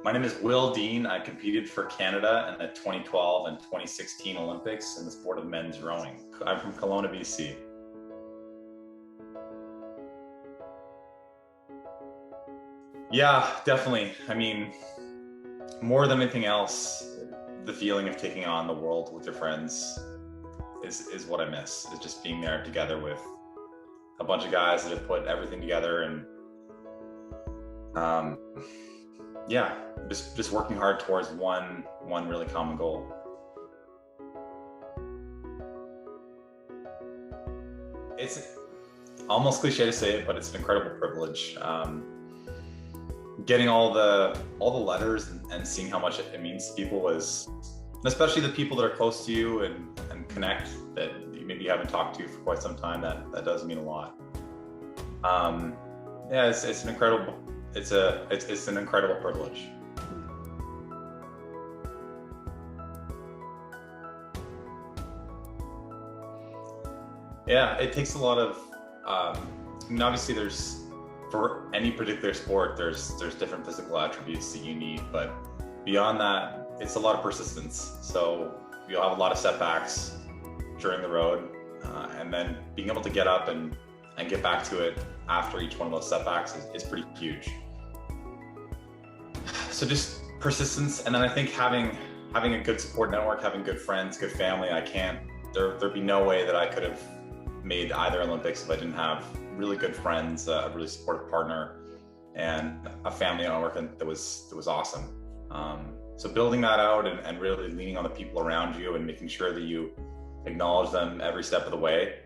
My name is Will Dean. I competed for Canada in the 2012 and 2016 Olympics in the sport of men's rowing. I'm from Kelowna, BC. Yeah, definitely. I mean, more than anything else, the feeling of taking on the world with your friends is what I miss. Is just being there together with a bunch of guys that have put everything together and um, yeah, just working hard towards one really common goal. It's almost cliche to say it, but it's an incredible privilege. Getting all the letters and seeing how much it means to people is, especially the people that are close to you and connect that you maybe haven't talked to for quite some time. That does mean a lot. Yeah, it's an incredible it's an incredible privilege. Yeah, it takes a lot of I mean, obviously for any particular sport there's different physical attributes that you need, but beyond that it's a lot of persistence. So you'll have a lot of setbacks during the road, and then being able to get up and get back to it after each one of those setbacks is pretty huge. So just persistence, and then I think having a good support network, having good friends, good family. There'd be no way that I could have made either Olympics if I didn't have really good friends, a really supportive partner, and a family network that was awesome. So building that out and really leaning on the people around you and making sure that you acknowledge them every step of the way.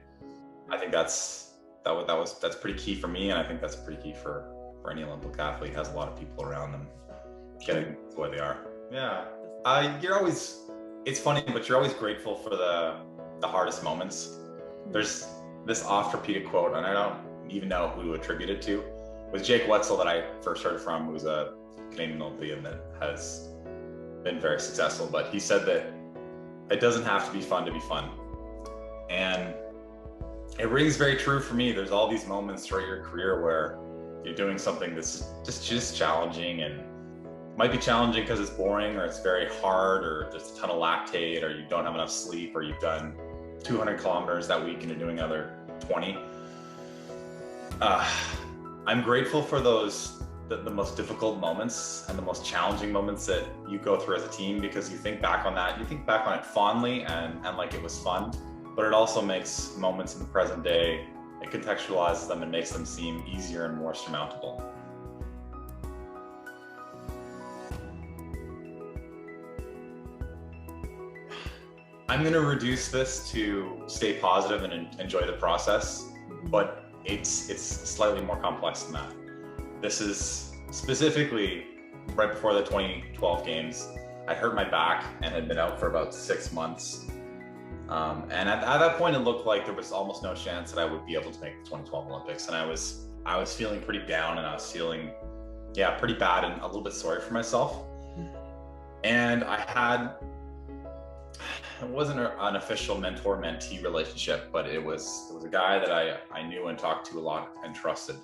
I think that's pretty key for me, and I think that's pretty key for any Olympic athlete. Has a lot of people around them getting to where they are. Yeah, it's funny, but you're always grateful for the hardest moments. There's this oft repeated quote, and I don't even know who to attribute it to. It was Jake Wetzel that I first heard from, who's a Canadian Olympian that has been very successful, but he said that it doesn't have to be fun to be fun. And it rings very true for me. There's all these moments throughout your career where you're doing something that's just challenging, and might be challenging because it's boring or it's very hard or there's a ton of lactate or you don't have enough sleep or you've done 200 kilometers that week and you're doing another 20. I'm grateful for the most difficult moments and the most challenging moments that you go through as a team, because you think back on it fondly and like it was fun, but it also makes moments in the present day, it contextualizes them and makes them seem easier and more surmountable. I'm going to reduce this to stay positive and enjoy the process, but it's slightly more complex than that. This is specifically right before the 2012 games. I hurt my back and had been out for about 6 months. And at that point, it looked like there was almost no chance that I would be able to make the 2012 Olympics. And I was feeling pretty down, and I was feeling, pretty bad and a little bit sorry for myself. And it wasn't an official mentor-mentee relationship, but it was a guy that I knew and talked to a lot and trusted.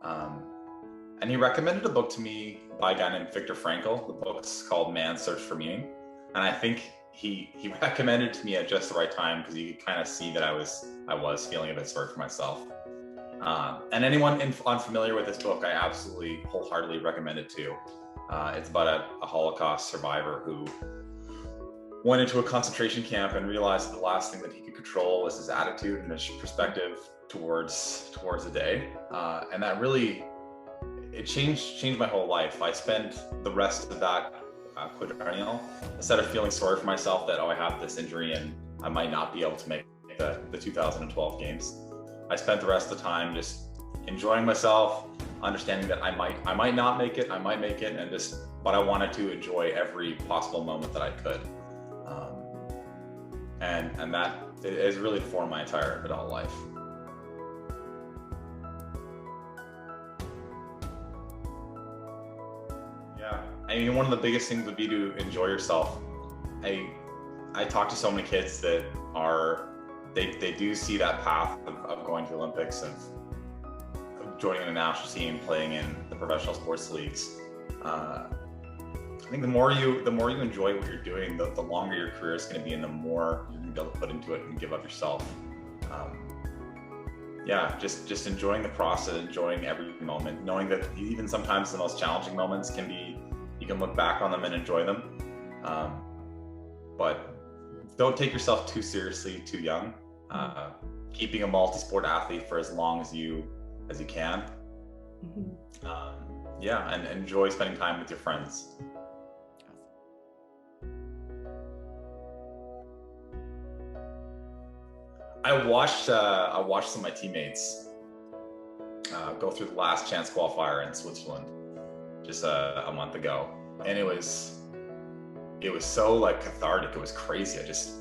And he recommended a book to me by a guy named Viktor Frankl. The book's called Man's Search for Meaning. And I think he recommended it to me at just the right time, because he could kind of see that I was feeling a bit sorry for myself. And anyone unfamiliar with this book, I absolutely wholeheartedly recommend it to. It's about a Holocaust survivor who went into a concentration camp and realized that the last thing that he could control was his attitude and his perspective towards the day. And that really, it changed my whole life. I spent the rest of that quadrennial, instead of feeling sorry for myself that, I have this injury and I might not be able to make the 2012 games. I spent the rest of the time just enjoying myself, understanding that I might not make it, I might make it, but I wanted to enjoy every possible moment that I could. And that has really formed my entire adult life. Yeah, I mean, one of the biggest things would be to enjoy yourself. I talk to so many kids that they do see that path of going to the Olympics, of joining the national team, playing in the professional sports leagues. think the more you enjoy what you're doing, the longer your career is going to be, and the more you're going to be able to put into it and give of yourself. Yeah, just enjoying the process, enjoying every moment, knowing that even sometimes the most challenging moments can be, you can look back on them and enjoy them. But don't take yourself too seriously too young. Keeping a multi-sport athlete for as long as you can. Yeah, and enjoy spending time with your friends. I watched some of my teammates go through the last chance qualifier in Switzerland just a month ago, and it was so like cathartic. It was crazy. I just,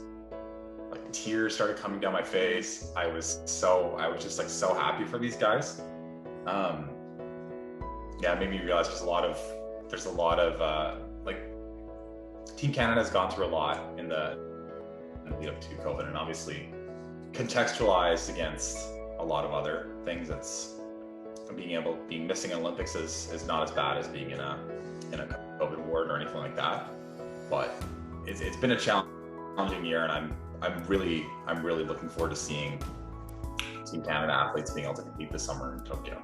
like, tears started coming down my face. I was just like so happy for these guys. Yeah, it made me realize there's a lot of like, Team Canada has gone through a lot in the lead up to COVID, and obviously contextualized against a lot of other things. That's being missing Olympics is not as bad as being in a COVID ward or anything like that. But it's been a challenging year, and I'm really looking forward to seeing Team Canada athletes being able to compete this summer in Tokyo.